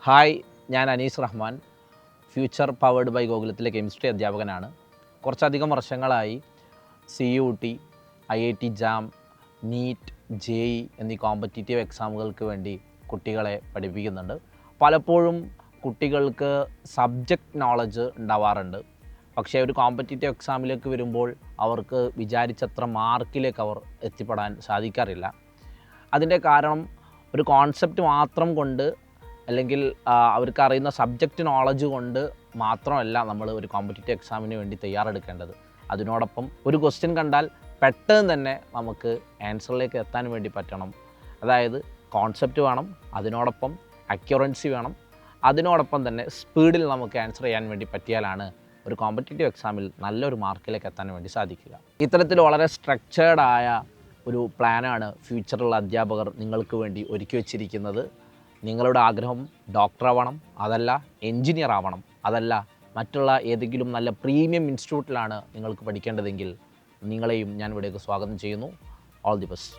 Hi, ഞാൻ Anees Rahman. Future powered by ഗോകുലത്തിലെ chemistry അധ്യാപകനാണ്. കുറച്ചധികം വർഷങ്ങളായി CUT, IIT JAM, NEET, JEE എന്നീ കോമ്പറ്റീറ്റീവ് എക്സാമുകൾക്ക് വേണ്ടി കുട്ടികളെ പഠിപ്പിക്കുന്നുണ്ട്. പലപ്പോഴും കുട്ടികൾക്ക് സബ്ജക്റ്റ് നോളജ് ഉണ്ടാവാറുണ്ട്. പക്ഷേ ഒരു കോമ്പറ്റീറ്റീവ് എക്സാമിലേക്ക് വരുമ്പോൾ അവർക്ക് വിചാരിച്ചത്ര മാർക്കിലേക്ക് അവർ എത്തിപ്പെടാൻ സാധിക്കാറില്ല. അതിൻ്റെ കാരണം ഒരു കോൺസെപ്റ്റ് മാത്രം കൊണ്ട് അല്ലെങ്കിൽ അവർക്ക് അറിയുന്ന സബ്ജക്റ്റ് നോളജ് കൊണ്ട് മാത്രമല്ല നമ്മൾ ഒരു കോമ്പറ്റീറ്റീവ് എക്സാമിന് വേണ്ടി തയ്യാറെടുക്കേണ്ടത്. അതിനോടൊപ്പം ഒരു ക്വസ്റ്റ്യൻ കണ്ടാൽ പെട്ടെന്ന് തന്നെ നമുക്ക് ആൻസറിലേക്ക് എത്താൻ വേണ്ടി പറ്റണം. അതായത് കോൺസെപ്റ്റ് വേണം, അതിനോടൊപ്പം അക്യുറൻസി വേണം, അതിനോടൊപ്പം തന്നെ സ്പീഡിൽ നമുക്ക് ആൻസർ ചെയ്യാൻ വേണ്ടി പറ്റിയാലാണ് ഒരു കോമ്പറ്റീറ്റീവ് എക്സാമിൽ നല്ലൊരു മാർക്കിലേക്ക് എത്താൻ വേണ്ടി സാധിക്കുക. ഇത്തരത്തിൽ വളരെ സ്ട്രക്ചേർഡായ ഒരു പ്ലാനാണ് ഫ്യൂച്ചറിലുള്ള അധ്യാപകർ നിങ്ങൾക്ക് വേണ്ടി ഒരുക്കി വച്ചിരിക്കുന്നത്. നിങ്ങളുടെ ആഗ്രഹം ഡോക്ടർ ആവണം, അതല്ല എൻജിനീയർ ആവണം, അതല്ല മറ്റുള്ള ഏതെങ്കിലും നല്ല പ്രീമിയം ഇൻസ്റ്റിറ്റ്യൂട്ടിലാണ് നിങ്ങൾക്ക് പഠിക്കേണ്ടതെങ്കിൽ നിങ്ങളെയും ഞാൻ ഇവിടേക്ക് സ്വാഗതം ചെയ്യുന്നു. All the best.